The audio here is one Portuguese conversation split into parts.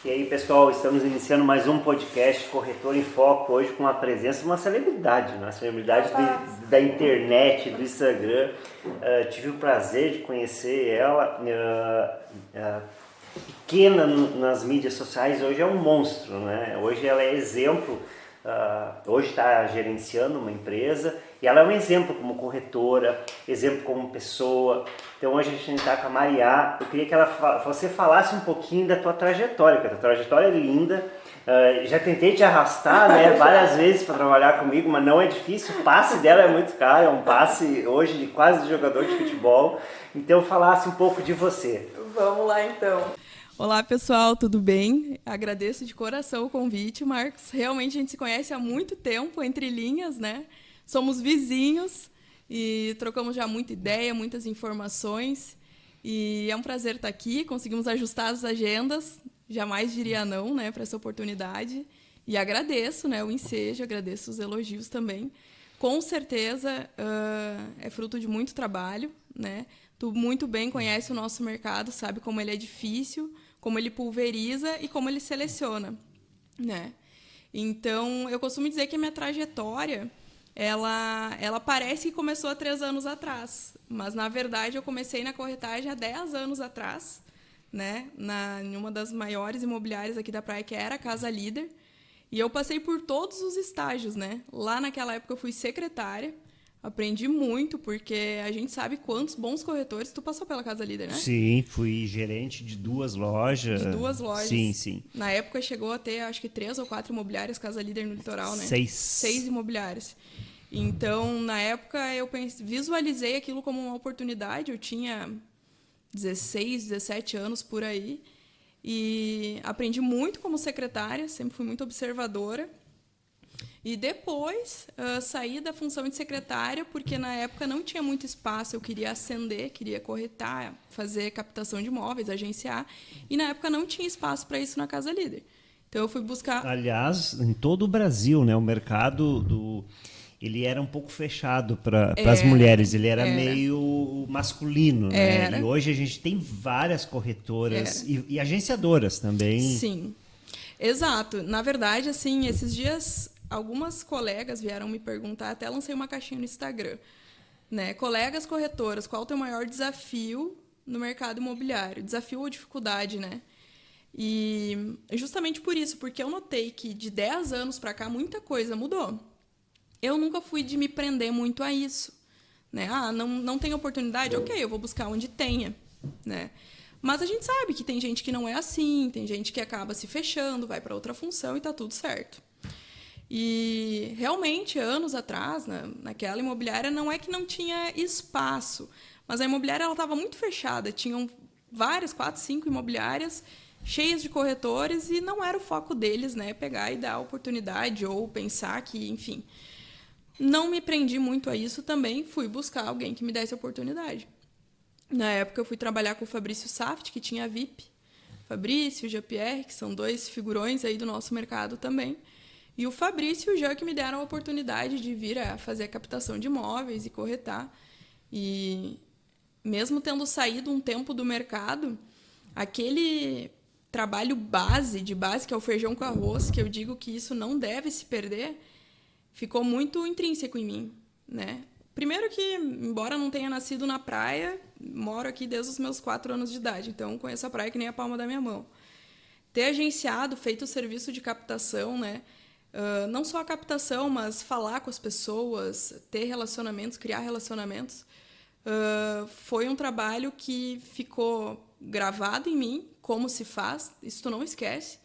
E aí, pessoal, estamos iniciando mais um podcast Corretor em Foco, hoje com a presença de uma celebridade, né? Uma celebridade da internet, do Instagram. Tive o prazer de conhecer ela, pequena nas mídias sociais, hoje é um monstro, né? Hoje ela é exemplo, hoje está gerenciando uma empresa e ela é um exemplo como corretora, exemplo como pessoa. Então hoje a gente está com a Mariá. Eu queria que você falasse um pouquinho da tua trajetória, porque a tua trajetória é linda. Já tentei te arrastar, né, várias vezes para trabalhar comigo, mas não é difícil. O passe dela é muito caro, é um passe hoje de quase de jogador de futebol. Então falasse um pouco de você. Vamos lá então. Olá pessoal, tudo bem? Agradeço de coração o convite, Marcos. Realmente a gente se conhece há muito tempo, entre linhas, né? Somos vizinhos e trocamos já muita ideia, muitas informações. E é um prazer estar aqui, conseguimos ajustar as agendas, jamais diria não, né, para essa oportunidade. E agradeço, né, o ensejo, agradeço os elogios também. Com certeza é fruto de muito trabalho, né? Tu muito bem conhece o nosso mercado, sabe como ele é difícil, como ele pulveriza e como ele seleciona, né? Então, eu costumo dizer que a minha trajetória, ela parece que começou há 3 anos atrás, mas, na verdade, eu comecei na corretagem há 10 anos atrás, né? Em uma das maiores imobiliárias aqui da praia, que era a Casa Líder, e eu passei por todos os estágios, né? Lá naquela época eu fui secretária, aprendi muito, porque a gente sabe quantos bons corretores. Tu passou pela Casa Líder, né? Sim, fui gerente de 2 lojas. De 2 lojas. Sim, sim. Na época chegou a ter, acho que 3 ou 4 imobiliárias Casa Líder no litoral, né? 6 imobiliárias. Então, na época, eu visualizei aquilo como uma oportunidade. Eu tinha 16, 17 anos por aí. E aprendi muito como secretária, sempre fui muito observadora. E depois saí da função de secretária, porque na época não tinha muito espaço, eu queria ascender, queria corretar, fazer captação de imóveis, agenciar, e na época não tinha espaço para isso na Casa Líder. Então eu fui buscar... Aliás, em todo o Brasil, né, o mercado ele era um pouco fechado para as mulheres, ele era meio masculino, né? E hoje a gente tem várias corretoras e agenciadoras também. Sim, exato. Na verdade, assim, esses dias algumas colegas vieram me perguntar, até lancei uma caixinha no Instagram, né? Colegas corretoras, qual o teu maior desafio no mercado imobiliário? Desafio ou dificuldade, né? E justamente por isso, porque eu notei que de 10 anos para cá muita coisa mudou. Eu nunca fui de me prender muito a isso, né? Não tem oportunidade? Ok, eu vou buscar onde tenha, né? Mas a gente sabe que tem gente que não é assim, tem gente que acaba se fechando, vai para outra função e tá tudo certo. E realmente, anos atrás, naquela imobiliária, não é que não tinha espaço, mas a imobiliária estava muito fechada. Tinham várias, 4, 5 imobiliárias cheias de corretores e não era o foco deles, né, pegar e dar oportunidade ou pensar que, enfim. Não me prendi muito a isso também, fui buscar alguém que me desse oportunidade. Na época, eu fui trabalhar com o Fabrício Saft, que tinha a VIP. Fabrício e o Jean-Pierre, que são 2 figurões aí do nosso mercado também. E o Fabrício e o Jean que me deram a oportunidade de vir a fazer a captação de imóveis e corretar. E mesmo tendo saído um tempo do mercado, aquele trabalho de base, que é o feijão com arroz, que eu digo que isso não deve se perder, ficou muito intrínseco em mim, né? Primeiro que, embora não tenha nascido na praia, moro aqui desde os meus 4 anos de idade, então conheço a praia que nem a palma da minha mão. Ter agenciado, feito o serviço de captação, né? Não só a captação, mas falar com as pessoas, ter relacionamentos, criar relacionamentos, foi um trabalho que ficou gravado em mim, como se faz, isso tu não esquece.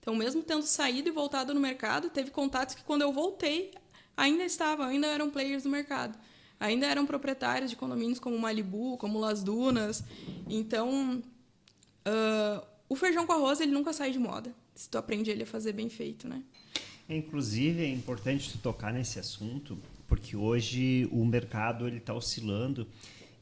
Então, mesmo tendo saído e voltado no mercado, teve contatos que, quando eu voltei, ainda eram players do mercado. Ainda eram proprietários de condomínios como Malibu, como Las Dunas. Então, o feijão com arroz, ele nunca sai de moda, se tu aprende ele a fazer bem feito, né? Inclusive, é importante tu tocar nesse assunto, porque hoje o mercado está oscilando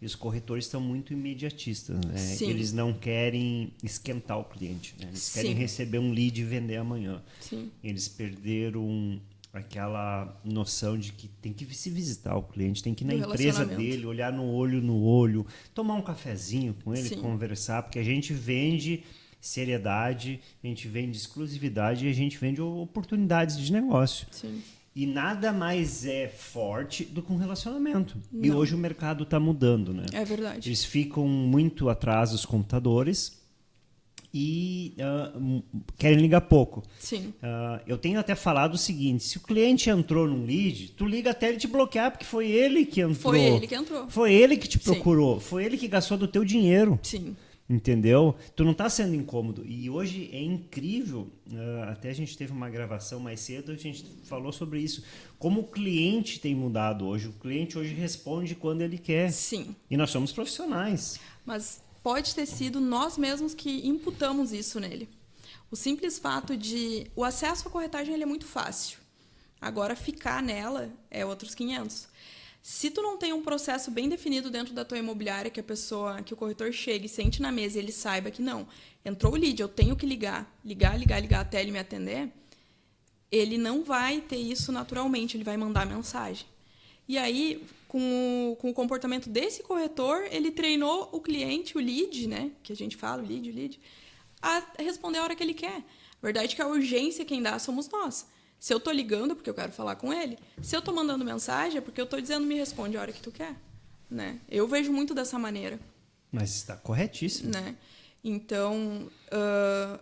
e os corretores estão muito imediatistas, né? Sim. Eles não querem esquentar o cliente, né? Eles querem receber um lead e vender amanhã. Sim. Eles perderam aquela noção de que tem que se visitar o cliente, tem que ir na empresa dele, olhar no olho, tomar um cafezinho com ele, conversar, porque a gente vende seriedade, a gente vende exclusividade e a gente vende oportunidades de negócio. Sim. E nada mais é forte do que um relacionamento. Não. E hoje o mercado está mudando, né? É verdade. Eles ficam muito atrás dos computadores e querem ligar pouco. Sim. Eu tenho até falado o seguinte, se o cliente entrou num lead, tu liga até ele te bloquear, porque foi ele que entrou. Foi ele que entrou. Foi ele que te Sim. procurou. Foi ele que gastou do teu dinheiro. Sim. Entendeu? Tu não está sendo incômodo. E hoje é incrível, até a gente teve uma gravação mais cedo, a gente falou sobre isso. Como o cliente tem mudado hoje. O cliente hoje responde quando ele quer. Sim. E nós somos profissionais. Mas pode ter sido nós mesmos que imputamos isso nele. O simples fato de... O acesso à corretagem ele é muito fácil. Agora, ficar nela é outros 500. Se tu não tem um processo bem definido dentro da tua imobiliária, que o corretor chegue, sente na mesa e ele saiba que não, entrou o lead, eu tenho que ligar até ele me atender, ele não vai ter isso naturalmente, ele vai mandar mensagem. E aí, com o comportamento desse corretor, ele treinou o cliente, o lead, né, que a gente fala, o lead, a responder a hora que ele quer. A verdade é que a urgência quem dá somos nós. Se eu estou ligando, é porque eu quero falar com ele. Se eu estou mandando mensagem, é porque eu estou dizendo, me responde a hora que tu quer. Né? Eu vejo muito dessa maneira. Mas está corretíssimo. Né? Então,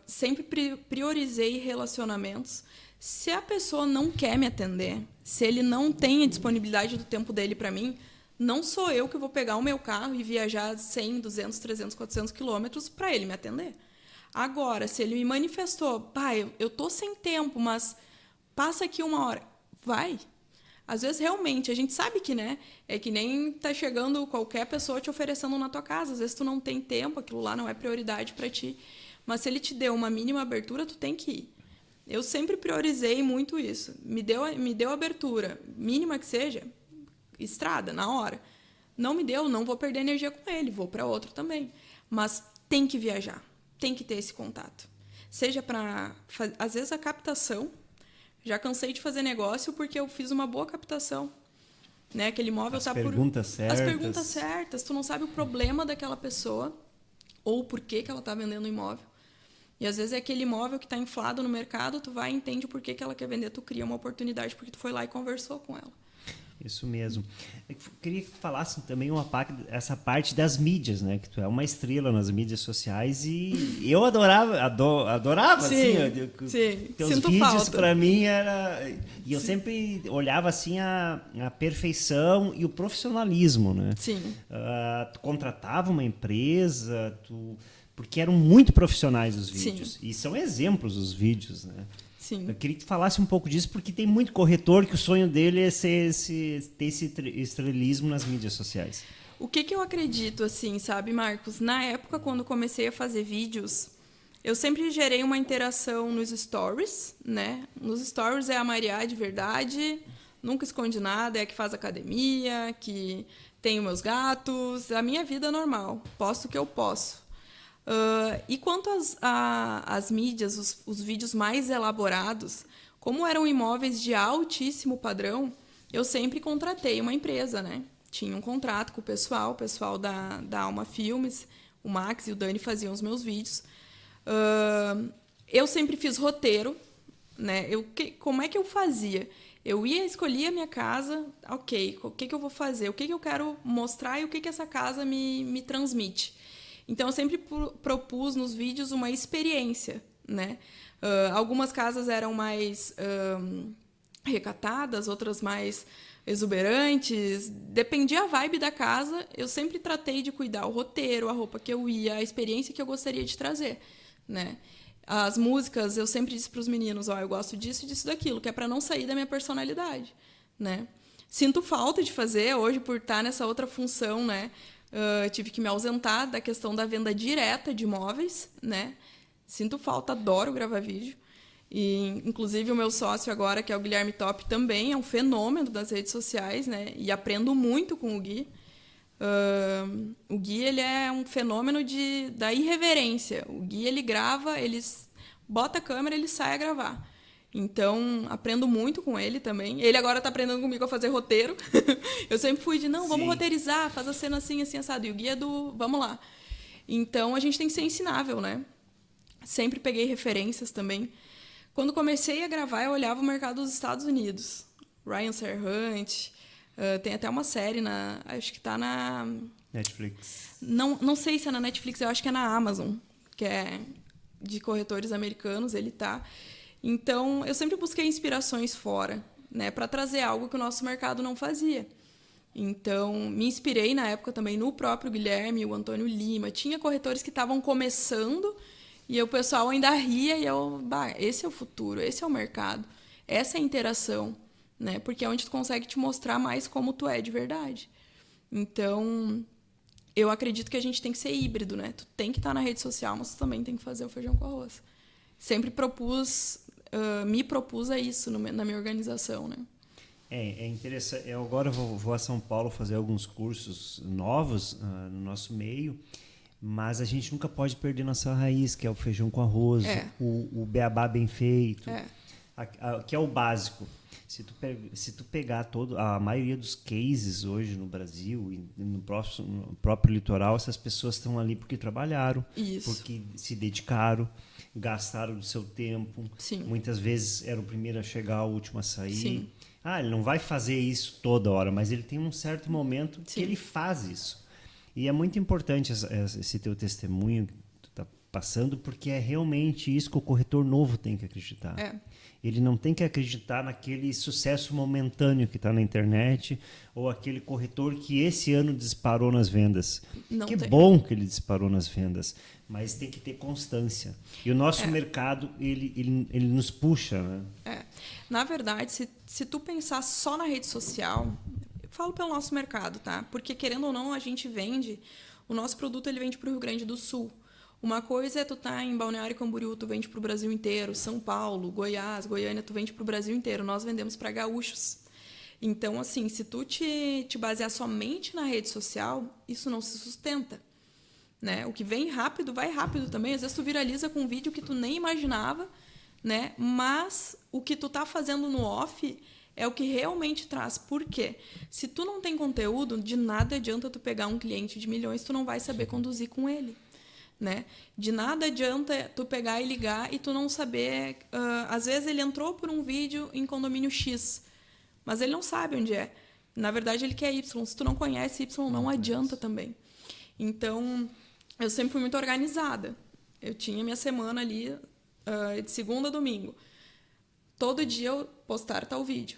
sempre priorizei relacionamentos. Se a pessoa não quer me atender, se ele não tem a disponibilidade do tempo dele para mim, não sou eu que vou pegar o meu carro e viajar 100, 200, 300, 400 quilômetros para ele me atender. Agora, se ele me manifestou, pai, eu estou sem tempo, mas... passa aqui 1 hora. Vai. Às vezes, realmente, a gente sabe que, né? É que nem tá chegando qualquer pessoa te oferecendo na tua casa. Às vezes, tu não tem tempo, aquilo lá não é prioridade para ti. Mas se ele te deu uma mínima abertura, tu tem que ir. Eu sempre priorizei muito isso. Me deu abertura, mínima que seja, estrada, na hora. Não me deu, não vou perder energia com ele, vou para outro também. Mas tem que viajar, tem que ter esse contato. Seja para, às vezes, a captação. Já cansei de fazer negócio porque eu fiz uma boa captação. Né? Aquele imóvel tá por... certas. As perguntas certas. Tu não sabe o problema daquela pessoa ou por que ela está vendendo o imóvel. E às vezes é aquele imóvel que está inflado no mercado, tu vai e entende por que ela quer vender, tu cria uma oportunidade porque tu foi lá e conversou com ela. Isso mesmo. Eu queria que tu falasse também essa parte das mídias, né? Que tu é uma estrela nas mídias sociais e eu adorava sim, assim, sim. teus Sinto vídeos falta. para mim era... E eu sempre olhava assim a perfeição e o profissionalismo, né? Sim. Tu contratava uma empresa, porque eram muito profissionais os vídeos. Sim. E são exemplos os vídeos, né? Sim. Eu queria que tu falasse um pouco disso, porque tem muito corretor que o sonho dele é ter esse estrelismo nas mídias sociais. O que eu acredito, assim, sabe, Marcos? Na época, quando comecei a fazer vídeos, eu sempre gerei uma interação nos stories, né? Nos stories é a Mariá de verdade, nunca esconde nada, é a que faz academia, que tem os meus gatos, a minha vida normal, posto o que eu posso. E quanto às mídias, os vídeos mais elaborados, como eram imóveis de altíssimo padrão, eu sempre contratei uma empresa, né? Tinha um contrato com o pessoal da Alma Filmes, o Max e o Dani faziam os meus vídeos. Eu sempre fiz roteiro, né? Como é que eu fazia? Eu escolhia a minha casa, ok, o que eu vou fazer? O que eu quero mostrar e o que essa casa me transmite? Então, eu sempre propus nos vídeos uma experiência, né? Algumas casas eram mais recatadas, outras mais exuberantes. Dependia a vibe da casa, eu sempre tratei de cuidar o roteiro, a roupa que eu ia, a experiência que eu gostaria de trazer, né? As músicas, eu sempre disse para os meninos, eu gosto disso e disso daquilo, que é para não sair da minha personalidade, né? Sinto falta de fazer hoje por estar nessa outra função, né? Tive que me ausentar da questão da venda direta de imóveis, né? Sinto falta, adoro gravar vídeo. E, inclusive, o meu sócio agora, que é o Guilherme Top, também é um fenômeno das redes sociais, né? E aprendo muito com o Gui. O Gui, ele é um fenômeno da irreverência. O Gui, ele grava, ele bota a câmera, ele sai a gravar. Então, aprendo muito com ele também. Ele agora está aprendendo comigo a fazer roteiro. Eu sempre fui vamos roteirizar, faz a cena assim, assim, assado. E o Gui é vamos lá. Então, a gente tem que ser ensinável, né? Sempre peguei referências também. Quando comecei a gravar, eu olhava o mercado dos Estados Unidos. Ryan Serhant, tem até uma série, acho que está na... Netflix. Não sei se é na Netflix, eu acho que é na Amazon, que é de corretores americanos, ele tá. Então, eu sempre busquei inspirações fora, né, para trazer algo que o nosso mercado não fazia. Então, me inspirei na época também no próprio Guilherme, o Antônio Lima. Tinha corretores que estavam começando e o pessoal ainda ria e eu, esse é o futuro, esse é o mercado, essa é a interação, né? Porque é onde tu consegue te mostrar mais como tu é de verdade. Então, eu acredito que a gente tem que ser híbrido, né? Tu tem que estar na rede social, mas tu também tem que fazer o feijão com arroz. Sempre me propus a isso na minha organização, né? É interessante. Eu agora vou a São Paulo fazer alguns cursos novos no nosso meio, mas a gente nunca pode perder nossa raiz, que é o feijão com arroz, o beabá bem feito, que é o básico. Se tu pegar a maioria dos cases hoje no Brasil e no próprio litoral, essas pessoas estão ali porque trabalharam, porque se dedicaram, gastaram do seu tempo. Sim. Muitas vezes era o primeiro a chegar, o último a sair. Sim. Ele não vai fazer isso toda hora, mas ele tem um certo momento que ele faz isso. E é muito importante esse teu testemunho que tu está passando, porque é realmente isso que o corretor novo tem que acreditar. Ele não tem que acreditar naquele sucesso momentâneo que está na internet ou aquele corretor que esse ano disparou nas vendas. Que bom que ele disparou nas vendas, mas tem que ter constância. E o nosso mercado, ele nos puxa, né? Na verdade, se tu pensar só na rede social, eu falo pelo nosso mercado, tá? Porque, querendo ou não, a gente vende, o nosso produto ele vende para o Rio Grande do Sul. Uma coisa é tu tá em Balneário Camboriú, tu vende para o Brasil inteiro, São Paulo, Goiás, Goiânia, tu vende para o Brasil inteiro. Nós vendemos para gaúchos. Então, assim, se tu te basear somente na rede social, isso não se sustenta, né? O que vem rápido, vai rápido também. Às vezes tu viraliza com um vídeo que tu nem imaginava, né? Mas o que tu tá fazendo no off é o que realmente traz. Por quê? Se tu não tem conteúdo, de nada adianta tu pegar um cliente de milhões, tu não vai saber conduzir com ele. Né? De nada adianta tu pegar e ligar e tu não saber... às vezes ele entrou por um vídeo em condomínio X, mas ele não sabe onde é. Na verdade, ele quer Y. Se tu não conhece Y, não adianta também. Então, eu sempre fui muito organizada. Eu tinha minha semana ali de segunda a domingo. Todo dia eu postar tal vídeo.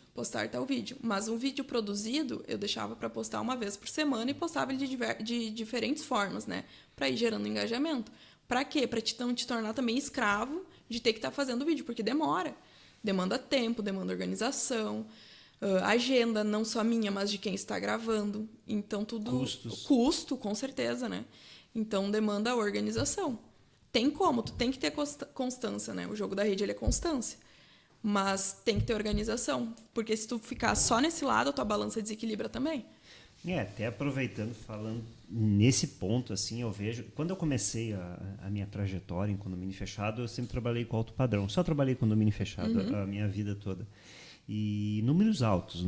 Mas um vídeo produzido, eu deixava para postar uma vez por semana e postava ele de diferentes formas, né? Para ir gerando engajamento. Para quê? Para não te tornar também escravo de ter que estar fazendo vídeo, porque demora. Demanda tempo, demanda organização, agenda, não só minha, mas de quem está gravando. Então, tudo... Custos. Custo, com certeza, né? Então, demanda organização. Tem como, tu tem que ter constância, né? O jogo da rede, ele é constância. Mas tem que ter organização, porque se tu ficar só nesse lado, a tua balança desequilibra também. Até aproveitando, falando nesse ponto, assim, eu vejo... Quando eu comecei a minha trajetória em condomínio fechado, eu sempre trabalhei com alto padrão. Só trabalhei com condomínio fechado a minha vida toda. E números altos.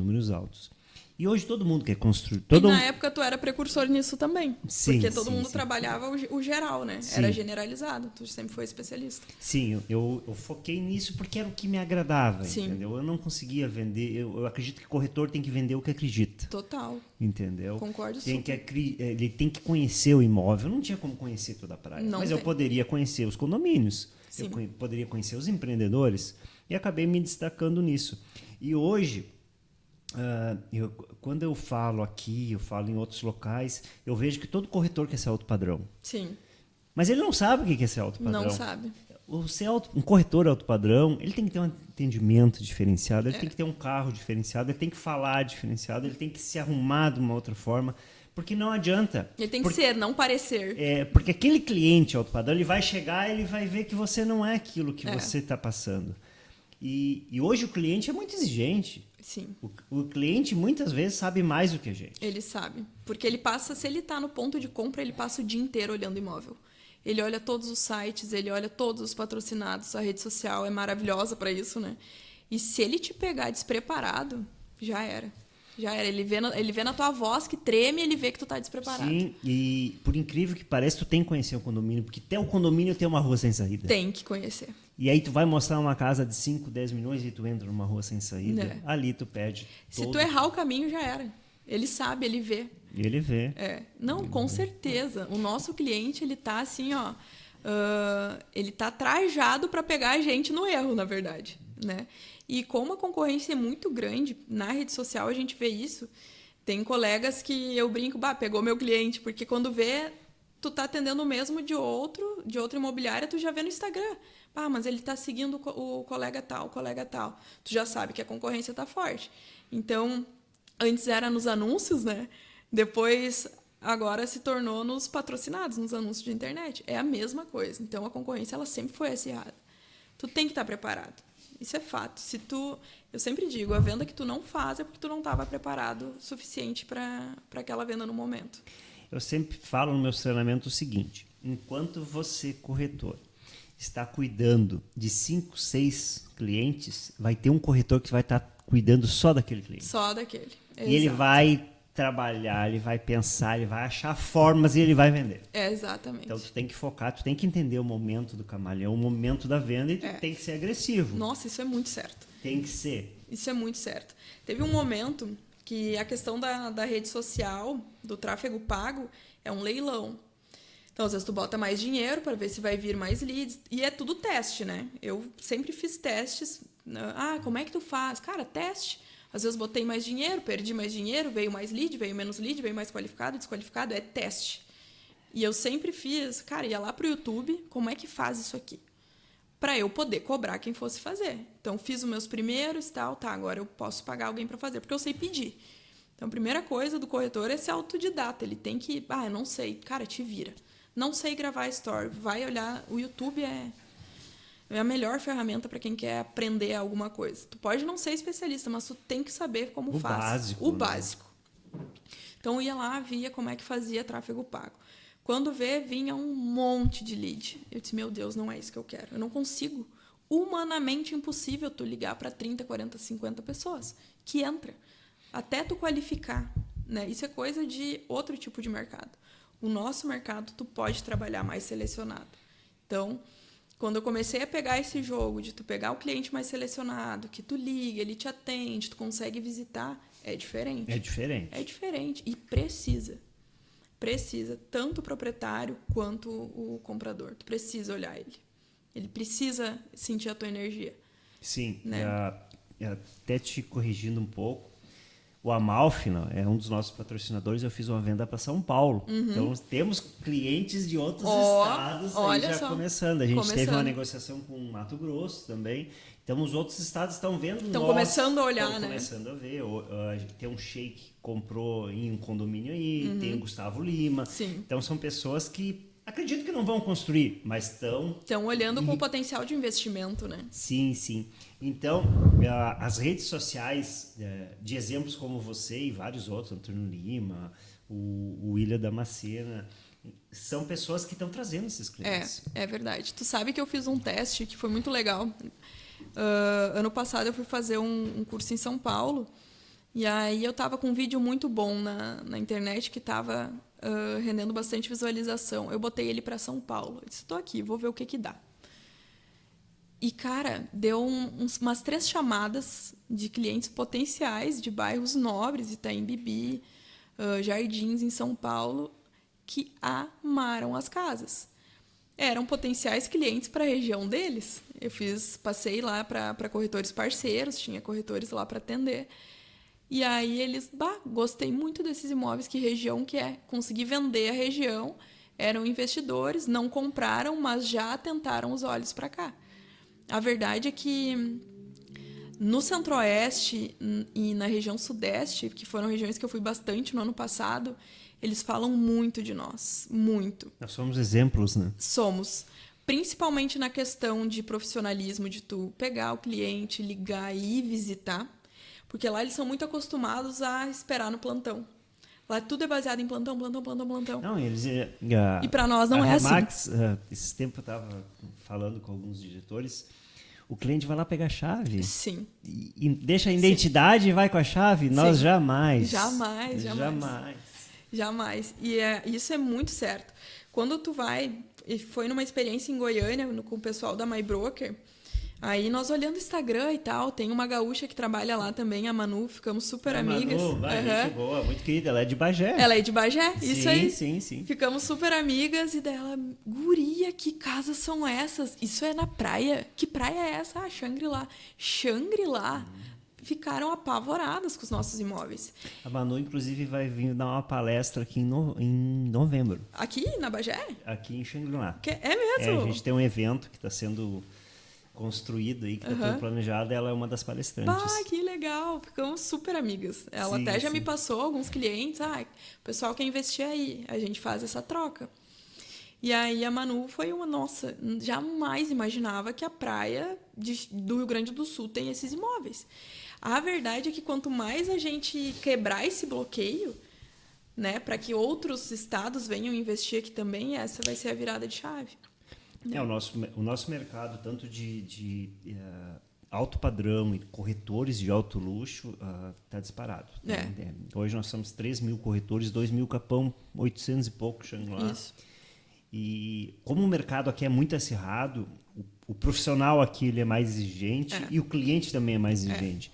E hoje todo mundo quer construir... E na época tu era precursor nisso também. Sim, porque todo mundo trabalhava o geral, né? Sim. Era generalizado. Tu sempre foi especialista. Sim, eu foquei nisso porque era o que me agradava, Sim. entendeu? Eu não conseguia vender... Eu acredito que o corretor tem que vender o que acredita. Total. Entendeu? Concordo super. Ele tem que conhecer o imóvel. Eu não tinha como conhecer toda a praia. Mas eu poderia conhecer os condomínios. Sim. Eu poderia conhecer os empreendedores. E acabei me destacando nisso. E hoje... quando eu falo aqui, eu falo em outros locais, eu vejo que todo corretor quer ser alto padrão. Sim. Mas ele não sabe o que é ser alto padrão. Não sabe. Um corretor alto padrão, ele tem que ter um atendimento diferenciado, ele tem que ter um carro diferenciado, ele tem que falar diferenciado, ele tem que se arrumar de uma outra forma, porque não adianta. Ele tem que ser, não parecer. Porque aquele cliente alto padrão, ele vai chegar e ele vai ver que você não é aquilo que você está passando. E hoje o cliente é muito exigente. Sim. O cliente muitas vezes sabe mais do que a gente. Ele sabe. Porque ele passa, se ele está no ponto de compra, ele passa o dia inteiro olhando imóvel. Ele olha todos os sites, ele olha todos os patrocinados, a rede social é maravilhosa para isso, né? E se ele te pegar despreparado, já era. Já era. Ele vê na tua voz que treme, ele vê que tu tá despreparado. Sim, e por incrível que pareça, tu tem que conhecer o condomínio, porque até o condomínio tem uma rua sem saída. Tem que conhecer. E aí tu vai mostrar uma casa de 5, 10 milhões e tu entra numa rua sem saída. É. Ali tu perde Se todo. tu errar o caminho, já era. Ele sabe, ele vê. E ele vê. Não, com certeza. O nosso cliente, ele tá assim, ó... ele tá trajado para pegar a gente no erro, na verdade, né? E como a concorrência é muito grande, na rede social a gente vê isso. Tem colegas que eu brinco, pegou meu cliente, porque quando vê, tu tá atendendo o mesmo de outra imobiliária, tu já vê no Instagram. Mas ele tá seguindo o colega tal. Tu já sabe que a concorrência tá forte. Então, antes era nos anúncios, né? Depois, agora se tornou nos patrocinados, nos anúncios de internet. É a mesma coisa. Então, a concorrência, ela sempre foi acirrada. Tu tem que estar preparado. Isso é fato. Eu sempre digo, a venda que tu não faz é porque tu não estava preparado o suficiente para aquela venda no momento. Eu sempre falo no meu treinamento o seguinte: enquanto você, corretor, está cuidando de 5, 6 clientes, vai ter um corretor que vai estar cuidando só daquele cliente. Só daquele. E ele vai trabalhar, ele vai pensar, ele vai achar formas e ele vai vender. Exatamente. Então tu tem que focar, tu tem que entender o momento do camaleão, o momento da venda e tu tem que ser agressivo. Nossa, isso é muito certo. Tem que ser. Isso é muito certo. Teve um momento que a questão da rede social, do tráfego pago, é um leilão. Então, às vezes, tu bota mais dinheiro para ver se vai vir mais leads. E é tudo teste, né? Eu sempre fiz testes. Como é que tu faz? Cara, teste. Às vezes, botei mais dinheiro, perdi mais dinheiro, veio mais lead, veio menos lead, veio mais qualificado, desqualificado. É teste. E eu sempre fiz... Cara, ia lá pro YouTube, como é que faz isso aqui? Para eu poder cobrar quem fosse fazer. Então, fiz os meus primeiros e tal. Agora eu posso pagar alguém para fazer, porque eu sei pedir. Então, a primeira coisa do corretor é ser autodidata. Ele tem que... eu não sei. Cara, te vira. Não sei gravar story. Vai olhar... O YouTube é a melhor ferramenta para quem quer aprender alguma coisa. Tu pode não ser especialista, mas tu tem que saber como faz. Básico, o né? básico. Então, eu ia lá, via como é que fazia tráfego pago. Quando vinha um monte de lead. Eu disse, meu Deus, não é isso que eu quero. Eu não consigo. Humanamente impossível tu ligar para 30, 40, 50 pessoas que entra. Até tu qualificar. Né? Isso é coisa de outro tipo de mercado. O nosso mercado, tu pode trabalhar mais selecionado. Então, quando eu comecei a pegar esse jogo de tu pegar o cliente mais selecionado, que tu liga, ele te atende, tu consegue visitar, é diferente. É diferente. É diferente. E precisa, tanto o proprietário quanto o comprador. Tu precisa olhar ele. Ele precisa sentir a tua energia. Sim. Né? Até te corrigindo um pouco, o Amalfi é um dos nossos patrocinadores. Eu fiz uma venda para São Paulo. Uhum. Então, temos clientes de outros estados aí já só. Começando. A gente teve uma negociação com Mato Grosso também. Então, os outros estados estão vendo. Estão começando a olhar, né? Começando a ver. Tem um Sheik que comprou em um condomínio aí, tem o Gustavo Lima. Sim. Então, são pessoas que acredito que não vão construir, mas estão olhando com o potencial de investimento, né? Sim, sim. Então, as redes sociais, de exemplos como você e vários outros, Antônio Lima, o William Damascena, são pessoas que estão trazendo esses clientes. É verdade. Tu sabe que eu fiz um teste que foi muito legal. Ano passado eu fui fazer um curso em São Paulo e aí eu estava com um vídeo muito bom na internet que estava rendendo bastante visualização. Eu botei ele para São Paulo. Eu disse, estou aqui, vou ver o que dá. E, cara, deu umas 3 chamadas de clientes potenciais de bairros nobres, Itaim Bibi, Jardins, em São Paulo, que amaram as casas. Eram potenciais clientes para a região deles. Eu passei lá para corretores parceiros, tinha corretores lá para atender. E aí eles, gostei muito desses imóveis, que região que é? Consegui vender a região, eram investidores, não compraram, mas já tentaram os olhos para cá. A verdade é que no Centro-Oeste e na região Sudeste, que foram regiões que eu fui bastante no ano passado, eles falam muito de nós, muito. Nós somos exemplos, né? Somos. Principalmente na questão de profissionalismo, de tu pegar o cliente, ligar e ir visitar, porque lá eles são muito acostumados a esperar no plantão. Lá tudo é baseado em plantão. Não, eles... e para nós não é Remax, assim. Esse tempo eu estava falando com alguns diretores. o cliente vai lá pegar a chave. Sim. E deixa a identidade e vai com a chave? Nós Sim. jamais. Jamais. E isso é muito certo. Quando tu foi numa experiência em Goiânia com o pessoal da MyBroker, aí nós olhando o Instagram e tal, tem uma gaúcha que trabalha lá também, a Manu, ficamos super amigas. Manu, gente boa, muito querida, ela é de Bagé. Ela é de Bagé, isso aí. Sim. Ficamos super amigas e dela, guria, que casas são essas? Isso é na praia? Que praia é essa? Ah, Xangri-Lá. Xangri-Lá. Ficaram apavoradas com os nossos imóveis. A Manu, inclusive, vai vir dar uma palestra aqui em novembro. Aqui, na Bagé? Aqui em Xangri-Lá. É mesmo? A gente tem um evento que está sendo construído aí, que está todo planejado, ela é uma das palestrantes. Ah, que legal! Ficamos super amigas. Ela até já me passou alguns clientes. O pessoal quer investir aí, a gente faz essa troca. E aí a Manu foi nossa, jamais imaginava que a praia do Rio Grande do Sul tem esses imóveis. A verdade é que quanto mais a gente quebrar esse bloqueio, né, para que outros estados venham investir aqui também, essa vai ser a virada de chave. O nosso mercado, tanto de alto padrão e corretores de alto luxo, está disparado. Hoje nós somos 3 mil corretores, 2 mil Capão, 800 e pouco Xangri-Lá. Isso. E como o mercado aqui é muito acirrado, o profissional aqui ele é mais exigente e o cliente também é mais exigente.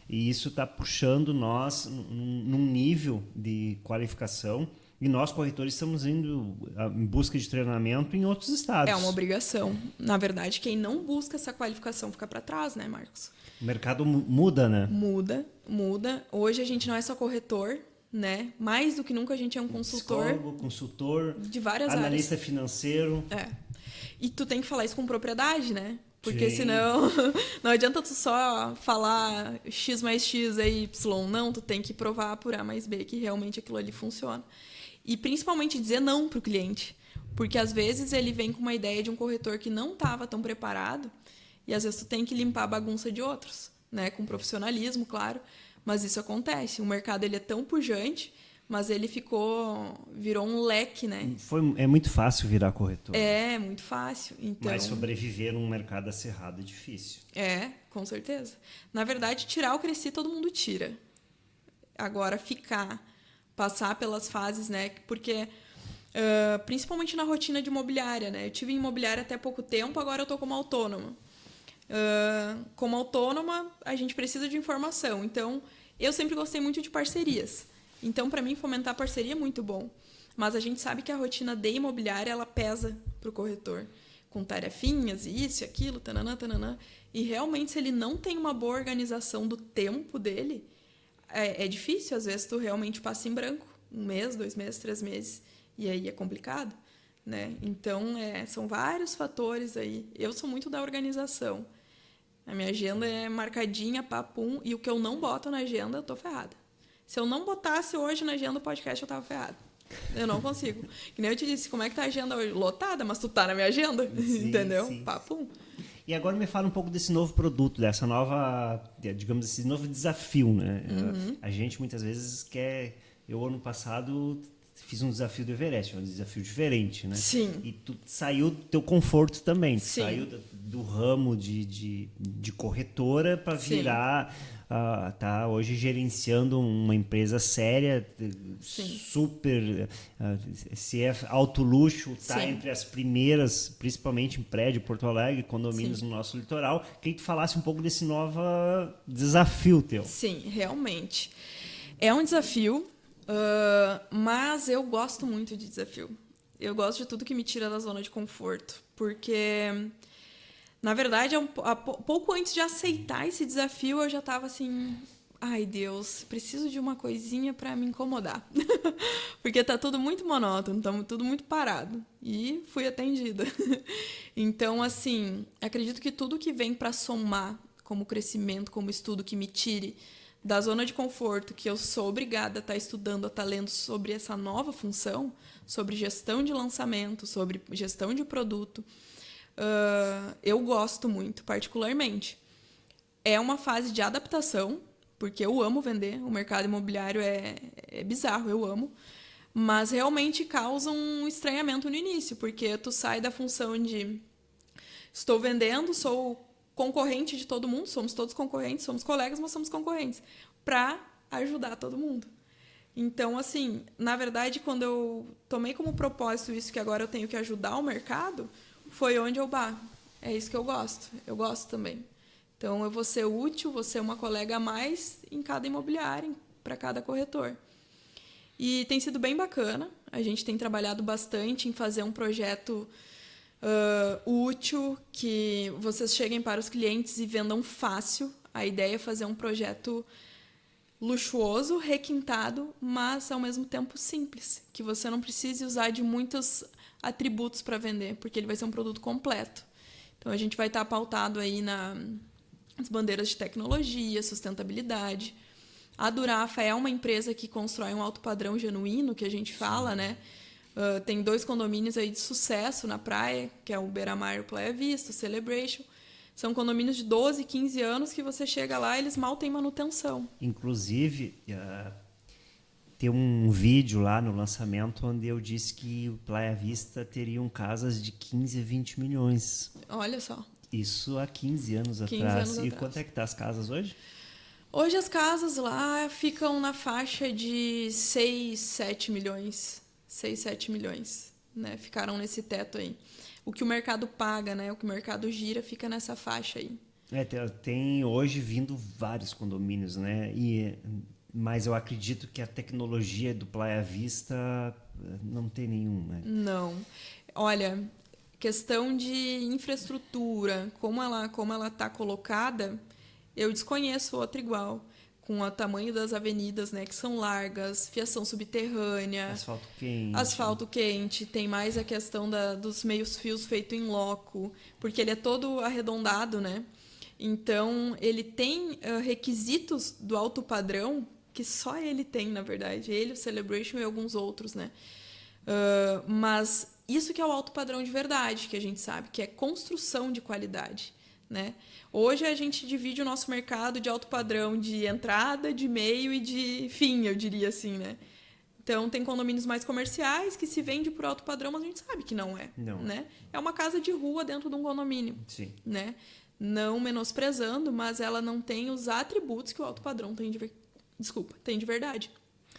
E isso está puxando nós num nível de qualificação. E nós, corretores, estamos indo em busca de treinamento em outros estados. É uma obrigação. Na verdade, quem não busca essa qualificação fica para trás, né, Marcos? O mercado muda, né? Muda. Hoje a gente não é só corretor, né? Mais do que nunca a gente é um consultor. Psicólogo, consultor, de várias analista áreas. financeiro. E tu tem que falar isso com propriedade, né? Porque senão não adianta tu só falar X mais X é Y. Não, tu tem que provar por A mais B que realmente aquilo ali funciona. E principalmente dizer não para o cliente. Porque às vezes ele vem com uma ideia de um corretor que não estava tão preparado e às vezes tu tem que limpar a bagunça de outros, né? Com profissionalismo, claro. Mas isso acontece. O mercado ele é tão pujante, mas ele virou um leque, né? É muito fácil virar corretor. É, muito fácil. Então, mas sobreviver num mercado acirrado é difícil. Com certeza. Na verdade, tirar o Cresci todo mundo tira. Agora, passar pelas fases, né? Porque, principalmente na rotina de imobiliária, né? Eu tive em imobiliária até pouco tempo, agora eu estou como autônoma. Como autônoma, a gente precisa de informação. Então, eu sempre gostei muito de parcerias. Então, para mim, fomentar parceria é muito bom. Mas a gente sabe que a rotina de imobiliária, ela pesa para o corretor. Com tarefinhas, isso e aquilo, tananã. E, realmente, se ele não tem uma boa organização do tempo dele, é difícil. Às vezes, tu realmente passa em branco. 1 mês, 2 meses, 3 meses. E aí é complicado, né? Então, são vários fatores aí. Eu sou muito da organização. A minha agenda é marcadinha, papum. E o que eu não boto na agenda, eu tô ferrada. Se eu não botasse hoje na agenda do podcast, eu tava ferrada. Eu não consigo. Que nem eu te disse, como é que tá a agenda hoje? Lotada, mas tu tá na minha agenda, entendeu? Sim. Papum. E agora me fala um pouco desse novo produto, dessa nova, digamos, esse novo desafio, né? A gente muitas vezes quer... Eu, ano passado, fiz um desafio do Everest, um desafio diferente, né? Sim. E tu saiu do teu conforto também. Tu Sim. saiu do ramo de corretora para virar... tá hoje gerenciando uma empresa séria, super, se é alto luxo, tá entre as primeiras, principalmente em prédio, Porto Alegre, condomínios no nosso litoral. Queria que tu falasse um pouco desse novo desafio teu. Sim, realmente. É um desafio, mas eu gosto muito de desafio. Eu gosto de tudo que me tira da zona de conforto, porque... Na verdade, pouco antes de aceitar esse desafio, eu já estava assim... Ai, Deus, preciso de uma coisinha para me incomodar. Porque tá tudo muito monótono, tá tudo muito parado. E fui atendida. Então, assim, acredito que tudo que vem para somar como crescimento, como estudo, que me tire da zona de conforto, que eu sou obrigada a estar estudando, a estar lendo sobre essa nova função, sobre gestão de lançamento, sobre gestão de produto... eu gosto muito, particularmente. É uma fase de adaptação, porque eu amo vender, o mercado imobiliário é bizarro, eu amo, mas realmente causa um estranhamento no início, porque tu sai da função de estou vendendo, sou concorrente de todo mundo, somos todos concorrentes, somos colegas, mas somos concorrentes, para ajudar todo mundo. Então, assim, na verdade, quando eu tomei como propósito isso, que agora eu tenho que ajudar o mercado, foi onde é isso que eu gosto também. Então, eu vou ser útil, vou ser uma colega a mais em cada imobiliário, para cada corretor. E tem sido bem bacana, a gente tem trabalhado bastante em fazer um projeto útil, que vocês cheguem para os clientes e vendam fácil. A ideia é fazer um projeto luxuoso, requintado, mas ao mesmo tempo simples, que você não precise usar de muitos atributos para vender, porque ele vai ser um produto completo. Então a gente vai estar pautado aí nas bandeiras de tecnologia, sustentabilidade. A Durafa é uma empresa que constrói um alto padrão genuíno, que a gente fala, né? Tem 2 condomínios aí de sucesso na praia, que é o Beira-Mar e o Playa Vista, o Celebration. São condomínios de 12, 15 anos que você chega lá e eles mal têm manutenção. Inclusive, tem um vídeo lá no lançamento onde eu disse que o Playa Vista teriam casas de 15 a 20 milhões. Olha só. Isso há 15 anos 15 atrás. anos E atrás. quanto é que tá as casas hoje? Hoje as casas lá ficam na faixa de 6, 7 milhões. 6, 7 milhões, né? Ficaram nesse teto aí. O que o mercado paga, né? O que o mercado gira fica nessa faixa aí. Tem hoje vindo vários condomínios, né? Mas eu acredito que a tecnologia do Playa Vista não tem nenhum, né? Não. Olha, questão de infraestrutura, como ela está colocada, eu desconheço outra igual. Com o tamanho das avenidas, né, que são largas, fiação subterrânea, asfalto quente, tem mais a questão dos meios fios feito em loco, porque ele é todo arredondado, né? Então, ele tem requisitos do alto padrão que só ele tem, na verdade. Ele, o Celebration e alguns outros, né? Mas isso que é o alto padrão de verdade, que a gente sabe, que é construção de qualidade, né? Hoje a gente divide o nosso mercado de alto padrão de entrada, de meio e de fim, eu diria assim, né? Então, tem condomínios mais comerciais que se vende por alto padrão, mas a gente sabe que não é. Não. Né? É uma casa de rua dentro de um condomínio. Sim. Né? Não menosprezando, mas ela não tem os atributos que o alto padrão tem tem de verdade.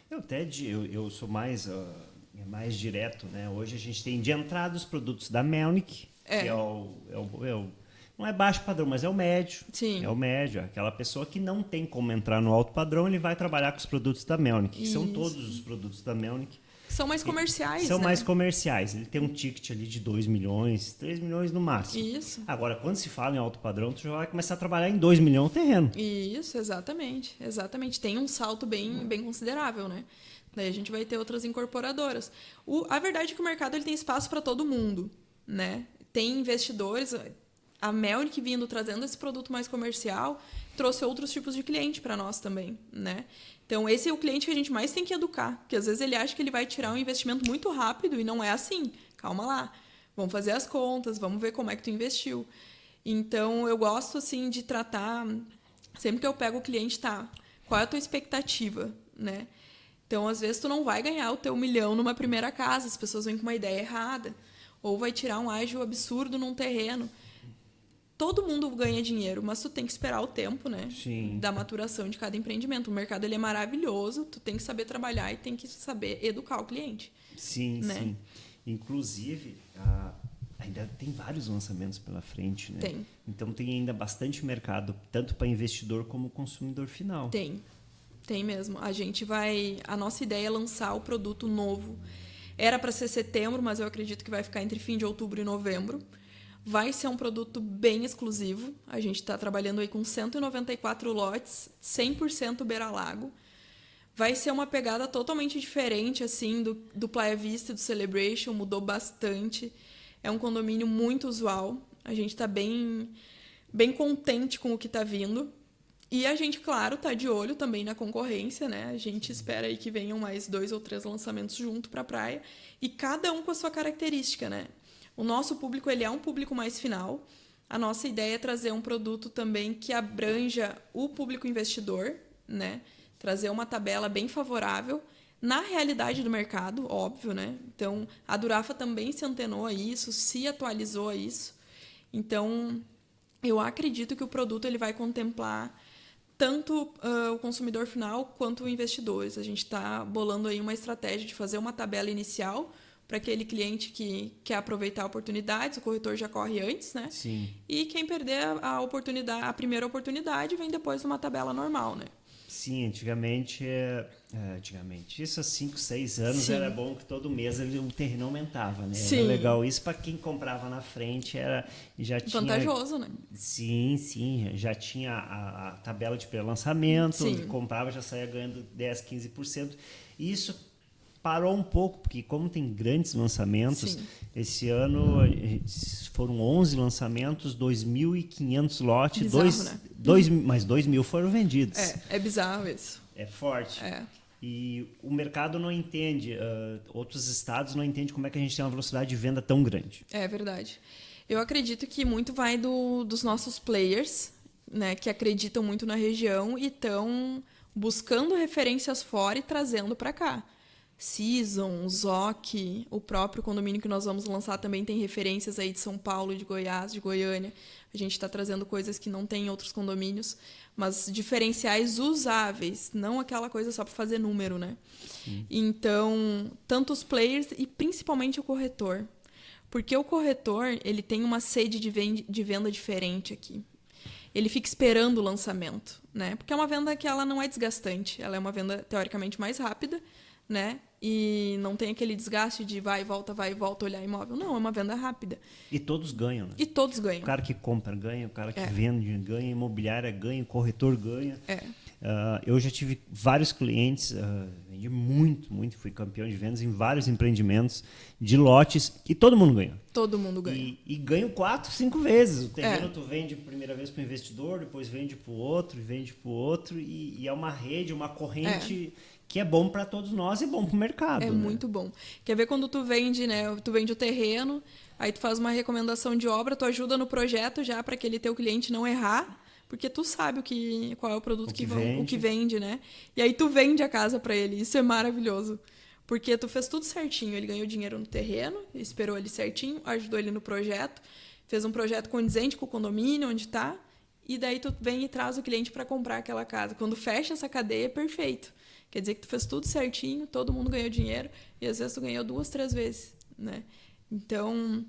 Eu sou mais direto, né? Hoje a gente tem de entrada os produtos da Melnick, que é não é baixo padrão, mas é o médio. Sim. É o médio. Aquela pessoa que não tem como entrar no alto padrão, ele vai trabalhar com os produtos da Melnick, que são todos os produtos da Melnick. São mais comerciais, São né? mais comerciais. Ele tem um ticket ali de 2 milhões, 3 milhões no máximo. Isso. Agora, quando se fala em alto padrão, tu já vai começar a trabalhar em 2 milhões o terreno. Isso, exatamente. Exatamente. Tem um salto bem considerável, né? Daí a gente vai ter outras incorporadoras. A verdade é que o mercado ele tem espaço para todo mundo, né? Tem investidores. A Melnick vindo trazendo esse produto mais comercial trouxe outros tipos de cliente para nós também, né? Então, esse é o cliente que a gente mais tem que educar, porque às vezes ele acha que ele vai tirar um investimento muito rápido e não é assim. Calma lá, vamos fazer as contas, vamos ver como é que tu investiu. Então, eu gosto, assim, de tratar... Sempre que eu pego o cliente, qual é a tua expectativa, né? Então, às vezes, tu não vai ganhar o teu 1 milhão numa primeira casa, as pessoas vêm com uma ideia errada, ou vai tirar um ágio absurdo num terreno. Todo mundo ganha dinheiro, mas tu tem que esperar o tempo, né? Sim. Da maturação de cada empreendimento. O mercado ele é maravilhoso, tu tem que saber trabalhar e tem que saber educar o cliente. Sim, né? sim. Inclusive, ainda tem vários lançamentos pela frente, né? Tem. Então tem ainda bastante mercado, tanto para investidor como consumidor final. Tem mesmo. A nossa ideia é lançar o produto novo. Era para ser setembro, mas eu acredito que vai ficar entre fim de outubro e novembro. Vai ser um produto bem exclusivo. A gente está trabalhando aí com 194 lotes, 100% beira-lago. Vai ser uma pegada totalmente diferente assim do Playa Vista e do Celebration, mudou bastante. É um condomínio muito usual. A gente está bem contente com o que está vindo. E a gente, claro, está de olho também na concorrência, né? A gente espera aí que venham mais 2 ou 3 lançamentos junto para a praia. E cada um com a sua característica, né? O nosso público ele é um público mais final. A nossa ideia é trazer um produto também que abranja o público investidor, né? Trazer uma tabela bem favorável na realidade do mercado, óbvio, né? Então, a Durafa também se antenou a isso, se atualizou a isso. Então, eu acredito que o produto ele vai contemplar tanto o consumidor final quanto o investidores. A gente está bolando aí uma estratégia de fazer uma tabela inicial para aquele cliente que quer aproveitar oportunidades, o corretor já corre antes, né? Sim. E quem perder a oportunidade, a primeira oportunidade, vem depois numa tabela normal, né? Sim, antigamente, isso há 5, 6 anos, Sim. era bom que todo mês o terreno aumentava, né? Sim. Era legal. Isso para quem comprava na frente já tinha... Vantajoso, né? Sim, já tinha a tabela de pré-lançamento, Sim. onde comprava já saía ganhando 10, 15%. Isso parou um pouco, porque como tem grandes lançamentos, Sim. esse ano foram 11 lançamentos, 2.500 lotes, Bizarro, né? mas 2.000 foram vendidos. É bizarro isso. É forte. É. E o mercado não entende, outros estados não entendem como é que a gente tem uma velocidade de venda tão grande. É verdade. Eu acredito que muito vai dos nossos players, né, que acreditam muito na região e estão buscando referências fora e trazendo para cá. Season, Zoc, o próprio condomínio que nós vamos lançar também tem referências aí de São Paulo, de Goiás, de Goiânia. A gente está trazendo coisas que não tem em outros condomínios, mas diferenciais usáveis, não aquela coisa só para fazer número, né? Sim. Então, tanto os players e principalmente o corretor. Porque o corretor, ele tem uma sede de venda diferente aqui. Ele fica esperando o lançamento, né? Porque é uma venda que ela não é desgastante, ela é uma venda teoricamente mais rápida, né? E não tem aquele desgaste de vai e volta olhar imóvel. Não, é uma venda rápida. E todos ganham, né? E todos ganham. O cara que compra ganha, o cara que vende ganha, imobiliária ganha, o corretor ganha. Eu já tive vários clientes, vendi muito, fui campeão de vendas em vários empreendimentos de lotes e todo mundo ganha. Todo mundo ganha. E ganho 4, 5 vezes. O terreno tu vende a primeira vez para o investidor, depois vende para o outro, vende para o outro e é uma rede, uma corrente... que é bom para todos nós e bom para o mercado. É muito bom. Quer ver quando tu vende, né? Tu vende o terreno, aí tu faz uma recomendação de obra, tu ajuda no projeto já para aquele teu cliente não errar, porque tu sabe qual é o produto o que vende, né? E aí tu vende a casa para ele. Isso é maravilhoso. Porque tu fez tudo certinho. Ele ganhou dinheiro no terreno, esperou ele certinho, ajudou ele no projeto, fez um projeto condizente com o condomínio onde tá, e daí tu vem e traz o cliente para comprar aquela casa. Quando fecha essa cadeia, é perfeito. Quer dizer que tu fez tudo certinho, todo mundo ganhou dinheiro e às vezes tu ganhou 2, 3 vezes, né? Então,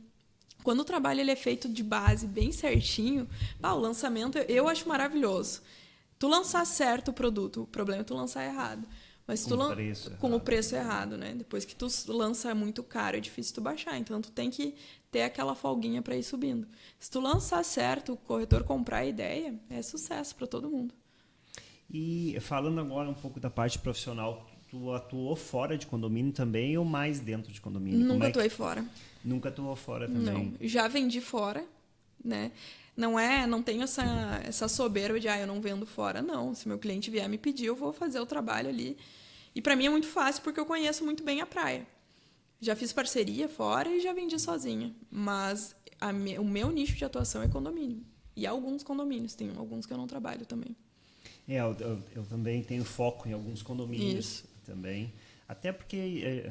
quando o trabalho ele é feito de base bem certinho, o lançamento eu acho maravilhoso. Tu lançar certo o produto, o problema é tu lançar errado. Mas com o preço errado, né? Depois que tu lança muito caro, é difícil tu baixar. Então, tu tem que ter aquela folguinha para ir subindo. Se tu lançar certo, o corretor comprar a ideia, é sucesso para todo mundo. E falando agora um pouco da parte profissional, tu atuou fora de condomínio também ou mais dentro de condomínio? Nunca atuei fora. Nunca atuou fora também? Não, já vendi fora, né? Não tenho essa soberba de eu não vendo fora, não. Se meu cliente vier me pedir, eu vou fazer o trabalho ali. E para mim é muito fácil porque eu conheço muito bem a praia. Já fiz parceria fora e já vendi sozinha. Mas o meu nicho de atuação é condomínio. E alguns condomínios, tem alguns que eu não trabalho também. Eu também tenho foco em alguns condomínios também. Até porque